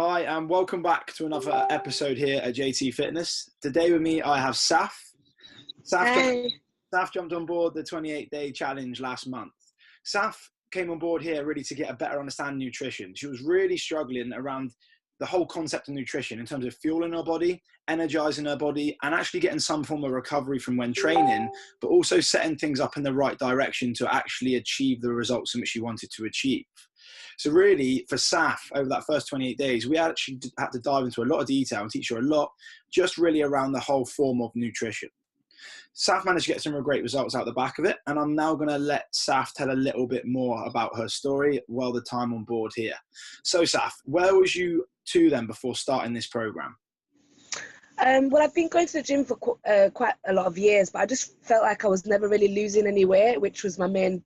Hi, and welcome back to another episode here at JT Fitness. Today with me, I have Zaff. Hey. Zaff jumped on board the 28-day challenge last month. Zaff came on board here really to get a better understanding of nutrition. She was really struggling around the whole concept of nutrition in terms of fueling her body, energizing her body, and actually getting some form of recovery from when training, but also setting things up in the right direction to actually achieve the results in which she wanted to achieve. So really, for Zaff, over that first 28 days, we actually had to dive into a lot of detail and teach her a lot, just really around the whole form of nutrition. Zaff managed to get some great results out the back of it, and I'm now going to let Zaff tell a little bit more about her story while the time on board here. So Zaff, where was you to then before starting this program? Well, I've been going to the gym for quite a lot of years, but I just felt like I was never really losing any weight, which was my main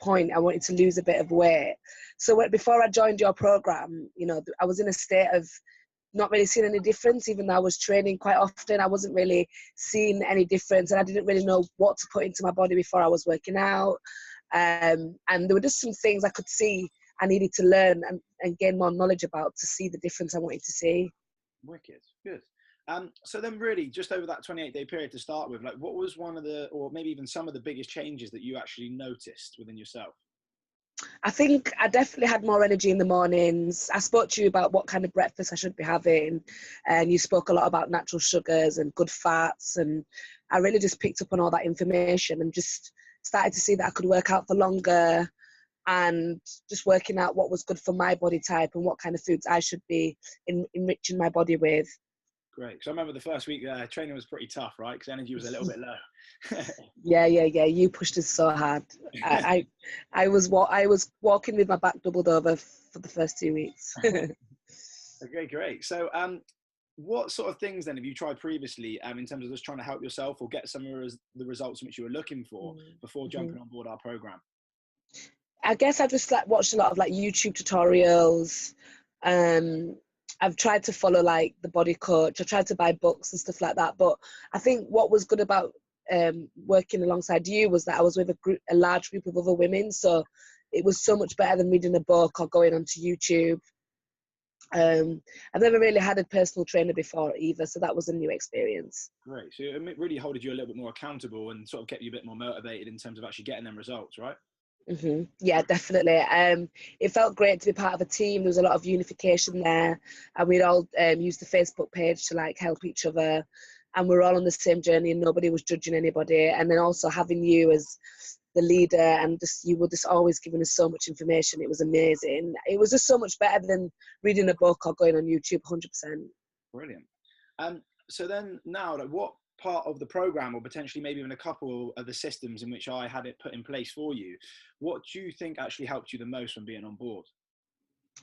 point. I wanted to lose a bit of weight. So before I joined your program, I was in a state of not really seeing any difference, even though I was training quite often. I wasn't really seeing any difference, and I didn't really know what to put into my body before I was working out. And there were just some things I could see I needed to learn and gain more knowledge about to see the difference I wanted to see. Wicked, good. So then really, just over that 28-day period to start with, like what was one of the, or maybe even some of the biggest changes that you actually noticed within yourself? I think I definitely had more energy in the mornings. I spoke to you about what kind of breakfast I should be having, and you spoke a lot about natural sugars and good fats, and I really just picked up on all that information and just started to see that I could work out for longer and just working out what was good for my body type and what kind of foods I should be enriching my body with. Great. So I remember the first week training was pretty tough, right? Because energy was a little bit low. Yeah. You pushed us so hard. I was walking with my back doubled over for the first 2 weeks. Okay, great. So what sort of things then have you tried previously in terms of just trying to help yourself or get some of the results which you were looking for before jumping on board our program? I guess I've just watched a lot of YouTube tutorials. I've tried to follow the body coach. I tried to buy books and stuff like that. But I think what was good about working alongside you was that I was with a large group of other women. So it was so much better than reading a book or going onto YouTube. I've never really had a personal trainer before either, so that was a new experience. Great. So it really holded you a little bit more accountable and sort of kept you a bit more motivated in terms of actually getting them results, right? Yeah, definitely. It felt great to be part of a team. There was a lot of unification there, and we'd all use the Facebook page to help each other, and we're all on the same journey and nobody was judging anybody. And then also having you as the leader, and you were just always giving us so much information. It was amazing. It was just so much better than reading a book or going on YouTube. 100%. Brilliant. So then now, what part of the program, or potentially maybe even a couple of the systems in which I had it put in place for you, what do you think actually helped you the most when being on board?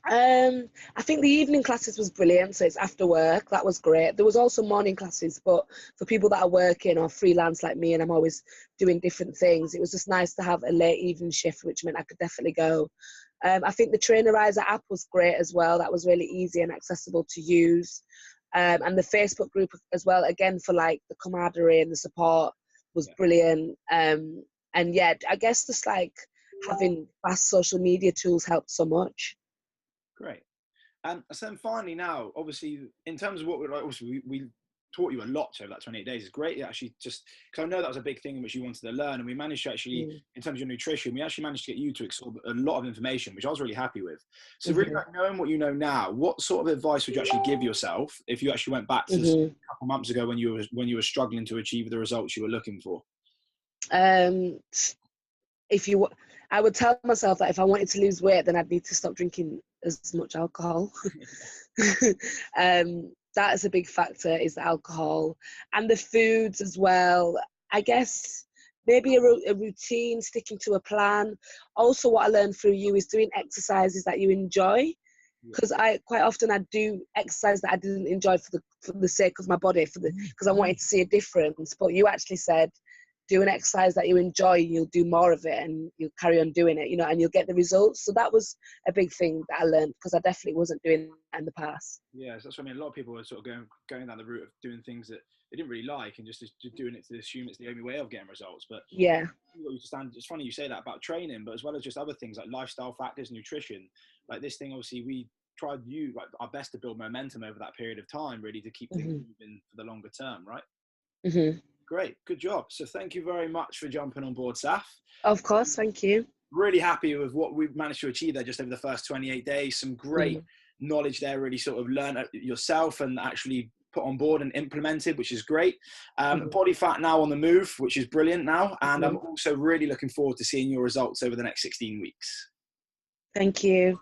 I think the evening classes was brilliant. So it's after work. That was great. There was also morning classes, but for people that are working or freelance like me, and I'm always doing different things, it was just nice to have a late evening shift, which meant I could definitely go. I think the Trainerizer app was great as well. That was really easy and accessible to use. And the Facebook group as well, again, for the camaraderie and the support was brilliant. And yeah, I guess just having fast social media tools helped so much. Great. So then finally now, obviously, in terms of what we taught you a lot over that 28 days. It's great actually, just because I know that was a big thing in which you wanted to learn, and we managed to actually, in terms of your nutrition, we actually managed to get you to absorb a lot of information, which I was really happy with. So really, knowing what you know now, what sort of advice would you actually give yourself if you actually went back to a couple months ago when you were struggling to achieve the results you were looking for? I would tell myself that if I wanted to lose weight, then I'd need to stop drinking as much alcohol. That is a big factor, is the alcohol and the foods as well. I guess maybe a routine, sticking to a plan. Also, what I learned through you is doing exercises that you enjoy, because I quite often I do exercise that I didn't enjoy for the sake of my body, because I wanted to see a difference. But you actually said, do an exercise that you enjoy, you'll do more of it and you'll carry on doing it, and you'll get the results. So that was a big thing that I learned, because I definitely wasn't doing that in the past. Yeah, so that's what I mean. A lot of people are sort of going down the route of doing things that they didn't really like and just doing it to assume it's the only way of getting results. But yeah, it's funny you say that about training, but as well as just other things like lifestyle factors, nutrition, like this thing, obviously our best to build momentum over that period of time, really, to keep things moving for the longer term, right? Great, good job. So thank you very much for jumping on board, Zaff. Of course, thank you. Really happy with what we've managed to achieve there just over the first 28 days. Some great knowledge there, really sort of learn yourself and actually put on board and implemented, which is great. Body fat now on the move, which is brilliant now. And I'm also really looking forward to seeing your results over the next 16 weeks. Thank you.